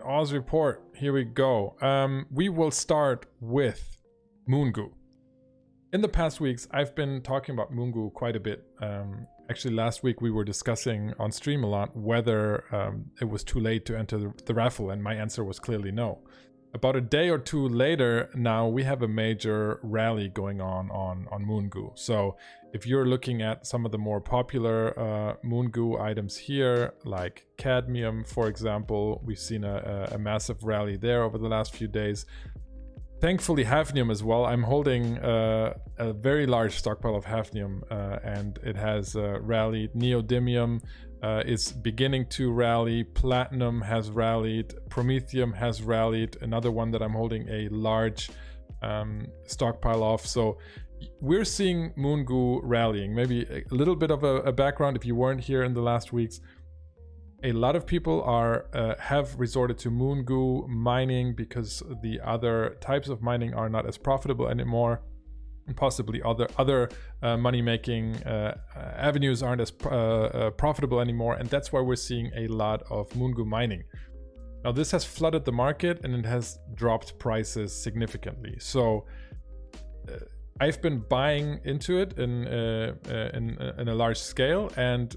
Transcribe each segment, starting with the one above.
Oz report. Here we go. We will start with Moongoo. In the past weeks, I've been talking about Moongoo quite a bit. Actually, last week we were discussing on stream a lot whether it was too late to enter the raffle, and my answer was clearly no. About a day or two later now, we have a major rally going on Moongoo. So if you're looking at some of the more popular Moongoo items here, like cadmium, for example, we've seen a massive rally there over the last few days. Thankfully, hafnium as well. I'm holding a very large stockpile of hafnium, and it has rallied. Neodymium is beginning to rally. Platinum has rallied. Promethium has rallied. Another one that I'm holding a large stockpile of. So we're seeing Moongoo rallying. Maybe a little bit of a background if you weren't here in the last weeks. A lot of people have resorted to Moongoo mining because the other types of mining are not as profitable anymore, and possibly other money-making avenues aren't as profitable anymore, and that's why we're seeing a lot of Moongoo mining. Now, this has flooded the market and it has dropped prices significantly. So I've been buying into it in a large scale, and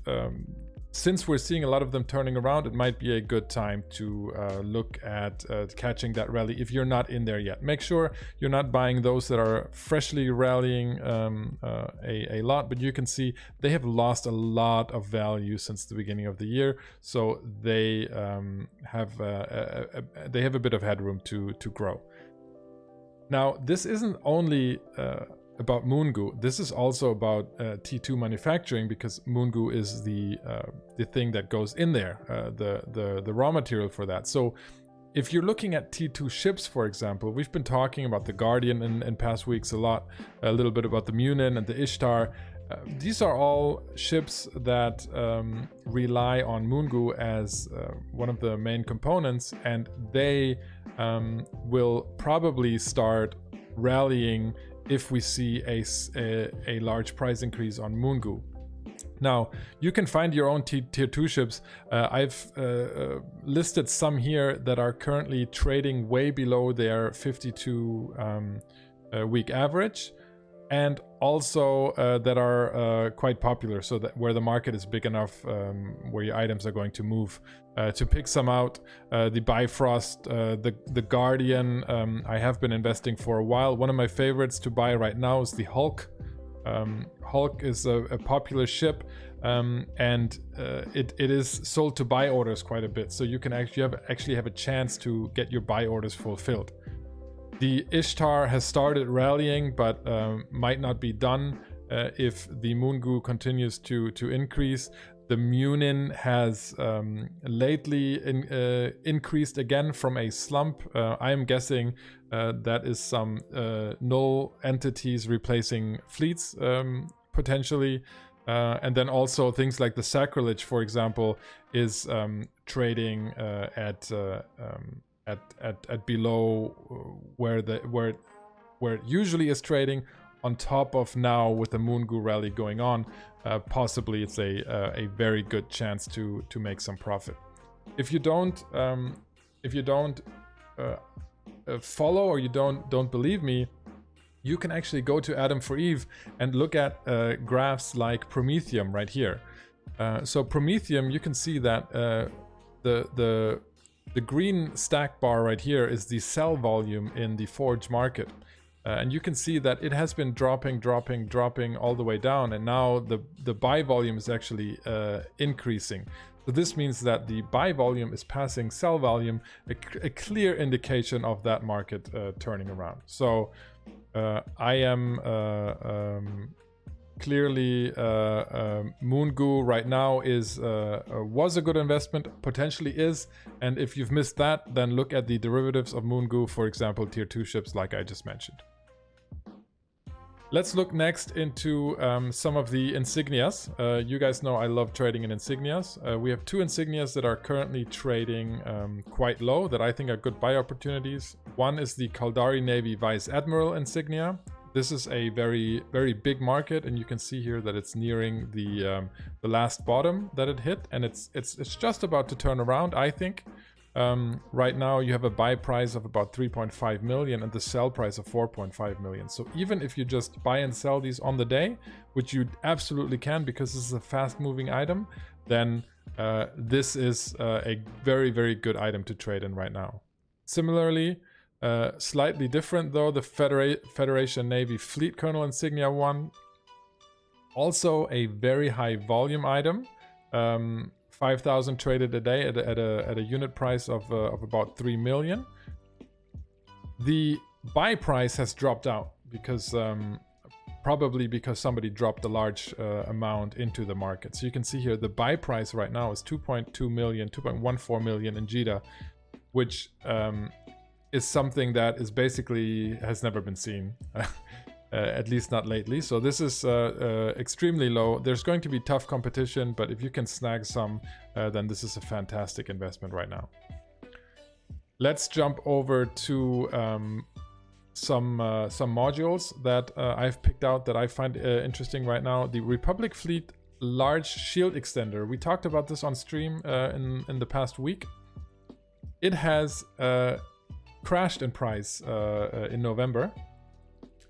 since we're seeing a lot of them turning around, it might be a good time to look at catching that rally if you're not in there yet. Make sure you're not buying those that are freshly rallying a lot, but you can see they have lost a lot of value since the beginning of the year, so they have a bit of headroom to grow. Now, this isn't only about Moongoo. This is also about T2 manufacturing, because Moongoo is the thing that goes in there, the raw material for that. So if you're looking at T2 ships, for example, we've been talking about the Guardian in past weeks a little bit about the Munin and the Ishtar. These are all ships that rely on Moongoo as one of the main components, and they will probably start rallying if we see a large price increase on Moongoo. Now, you can find your own tier 2 ships. I've listed some here that are currently trading way below their 52 week average, and also that are quite popular, so that where the market is big enough, where your items are going to move. To pick some out, the Bifrost, the Guardian, I have been investing for a while. One of my favorites to buy right now is the Hulk. Hulk is a popular ship, and it is sold to buy orders quite a bit, so you can actually have a chance to get your buy orders fulfilled. The Ishtar has started rallying, but might not be done if the Moongoo continues to increase. The Munin has lately increased again from a slump. I am guessing that is some null entities replacing fleets, potentially. And then also things like the Sacrilege, for example, is trading at below where it usually is trading. On top of now, with the Moongoo rally going on, possibly it's a very good chance to make some profit. If you don't follow, or you don't believe me, you can actually go to Adam for Eve and look at graphs like Promethium right here. So Promethium, you can see that the green stack bar right here is the sell volume in the Forge market. And you can see that it has been dropping all the way down, and now the buy volume is actually increasing. So this means that the buy volume is passing sell volume, a clear indication of that market turning around. So I am clearly Moongoo right now was a good investment, potentially is, and if you've missed that, then look at the derivatives of Moongoo, for example, tier 2 ships like I just mentioned. Let's look next into some of the insignias. You guys know I love trading in insignias. We have 2 insignias that are currently trading quite low that I think are good buy opportunities. One is the Caldari Navy Vice Admiral insignia. This is a very, very big market, and you can see here that it's nearing the last bottom that it hit, and it's just about to turn around, I think. Right now you have a buy price of about 3.5 million and the sell price of 4.5 million. So even if you just buy and sell these on the day, which you absolutely can because this is a fast moving item, then this is a very, very good item to trade in right now. Similarly, slightly different though, the Federation Navy Fleet Colonel Insignia one, also a very high volume item. 5,000 traded a day at a unit price of about 3 million. The buy price has dropped out because probably because somebody dropped a large amount into the market. So you can see here the buy price right now is 2.2 million, 2.14 million in JITA, which is something that is basically has never been seen. At least not lately. So this is extremely low. There's going to be tough competition, but if you can snag some, then this is a fantastic investment right now. Let's jump over to some modules that I've picked out that I find interesting right now. The Republic Fleet Large Shield Extender. We talked about this on stream in the past week. It has crashed in price in November.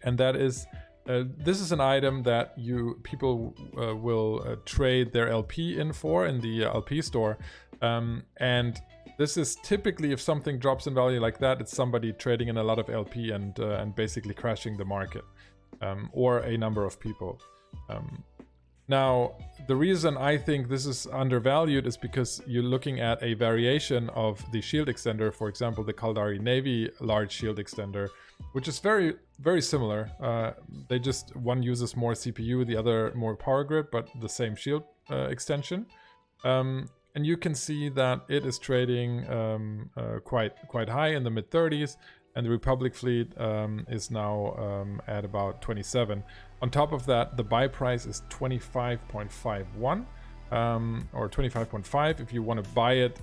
And that is, this is an item that people will trade their LP in for in the LP store. And this is typically, if something drops in value like that, it's somebody trading in a lot of LP and basically crashing the market, or a number of people. Now, the reason I think this is undervalued is because you're looking at a variation of the shield extender, for example, the Caldari Navy large shield extender, which is very, very similar. They just, one uses more CPU, the other more power grid, but the same shield extension. And you can see that it is trading quite high in the mid 30s, and the Republic fleet is now at about 27. On top of that, the buy price is 25.51 or 25.5. If you want to buy it,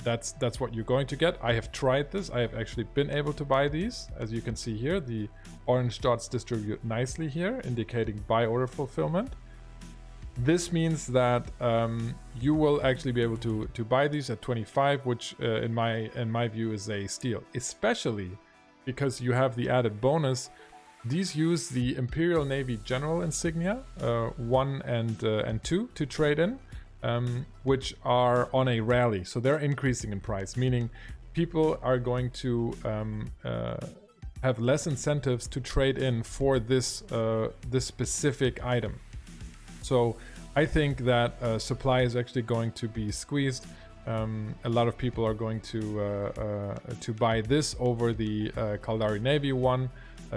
that's what you're going to get. I have tried this. I have actually been able to buy these. As you can see here, the orange dots distribute nicely here, indicating buy order fulfillment. This means that you will actually be able to buy these at 25, which in my view is a steal, especially because you have the added bonus. These use the Imperial Navy General Insignia 1 and 2 to trade in, which are on a rally, so they're increasing in price, meaning people are going to have less incentives to trade in for this specific item. So I think that supply is actually going to be squeezed. A lot of people are going to buy this over the Caldari Navy one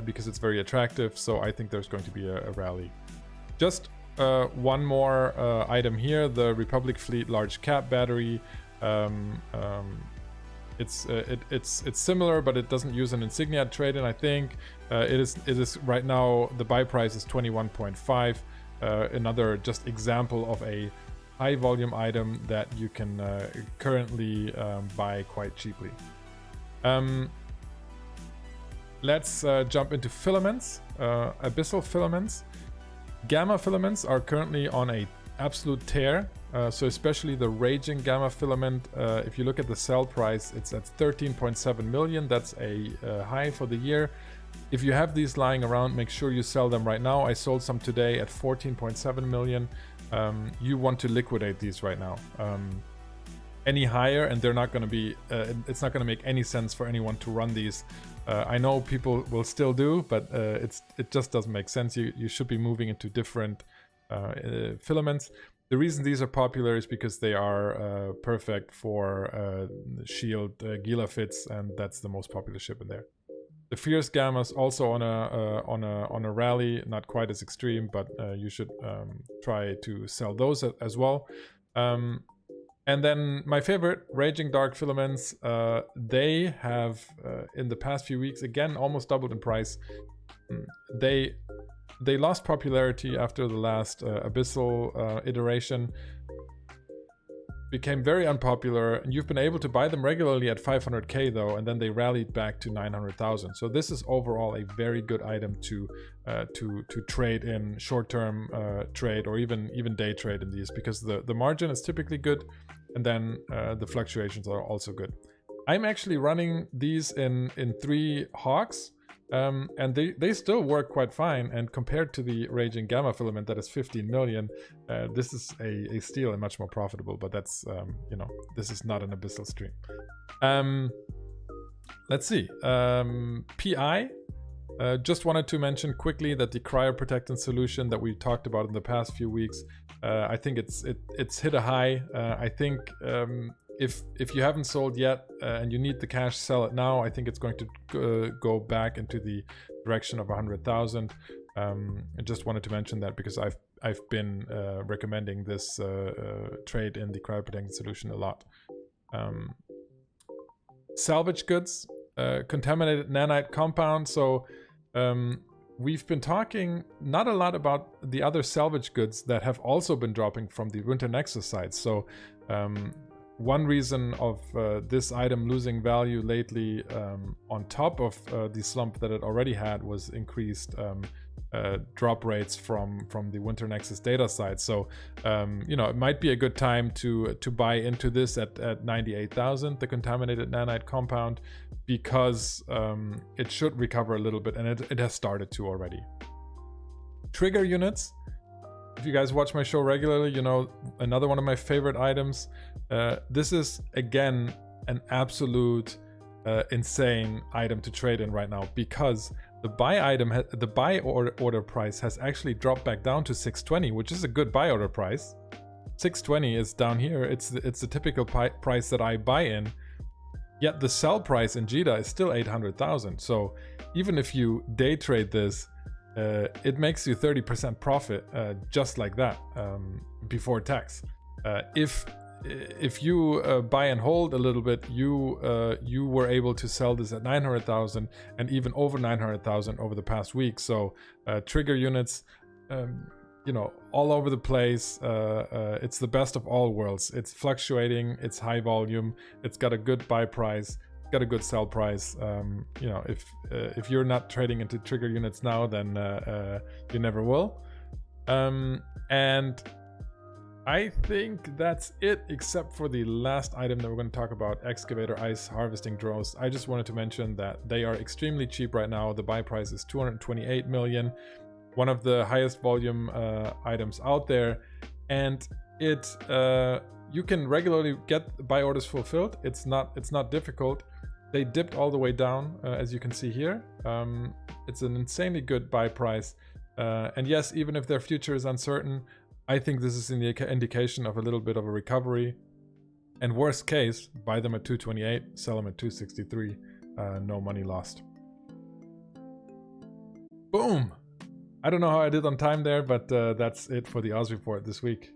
because it's very attractive. So I think there's going to be a rally. Just one more item here: the Republic Fleet Large Cap Battery. It's similar, but it doesn't use an insignia trade-in. I think it is right now. The buy price is 21.5. Another just example of a high volume item that you can currently buy quite cheaply. Let's jump into filaments. Abyssal filaments. Gamma filaments are currently on a absolute tear. So especially the Raging Gamma filament, if you look at the sell price, it's at 13.7 million. That's a high for the year. If you have these lying around, make sure you sell them right now. I sold some today at 14.7 million. You want to liquidate these right now. Any higher, and they're not going to be, it's not going to make any sense for anyone to run these. I know people will still do, but it just doesn't make sense. You should be moving into different filaments. The reason these are popular is because they are perfect for shield Gila fits, and that's the most popular ship in there. The Fierce Gammas also on a rally, not quite as extreme, but you should try to sell those as well. And then my favorite, Raging Dark Filaments, they have in the past few weeks again almost doubled in price. They lost popularity after the last Abyssal iteration, became very unpopular, and you've been able to buy them regularly at 500k though, and then they rallied back to 900,000. So this is overall a very good item to trade in short-term trade or even day trade in these, because the margin is typically good. and then the fluctuations are also good. I'm actually running these in 3 hogs, and they still work quite fine, and compared to the Raging Gamma filament that is 15 million, this is a steal and much more profitable, but that's, you know, this is not an Abyssal stream. Let's see. PI. Just wanted to mention quickly that the cryoprotectant solution that we talked about in the past few weeks, I think it's hit a high. I think if you haven't sold yet and you need the cash, sell it now. I think it's going to go back into the direction of 100,000. I just wanted to mention that because I've been recommending this trade in the cryoprotectant solution a lot. Salvage goods, contaminated nanite compound. So we've been talking not a lot about the other salvage goods that have also been dropping from the Winter Nexus side. So one reason of this item losing value lately, on top of the slump that it already had, was increased drop rates from the Winter Nexus data side. So you know, it might be a good time to buy into this at 98,000, the contaminated nanite compound, because it should recover a little bit, and it has started to already. Trigger units. If you guys watch my show regularly, you know, another one of my favorite items. This is again an absolute insane item to trade in right now, because the buy order price has actually dropped back down to 620, which is a good buy order price. 620 is down here. It's the typical price that I buy in. Yet the sell price in JITA is still 800,000. So even if you day trade this, it makes you 30% profit just like that, before tax. If you buy and hold a little bit, you were able to sell this at 900,000 and even over 900,000 over the past week. So trigger units, you know, all over the place. It's the best of all worlds. It's fluctuating, it's high volume, it's got a good buy price, got a good sell price. You know, if you're not trading into trigger units now, then you never will. And I think that's it, except for the last item that we're going to talk about, excavator ice harvesting drones. I just wanted to mention that they are extremely cheap right now. The buy price is 228 million, one of the highest volume items out there, and it you can regularly get buy orders fulfilled. It's not difficult. They dipped all the way down, as you can see here. It's an insanely good buy price, and yes, even if their future is uncertain, I think this is an indication of a little bit of a recovery. And worst case, buy them at 228, sell them at 263. No money lost. Boom! I don't know how I did on time there, but that's it for the Oz report this week.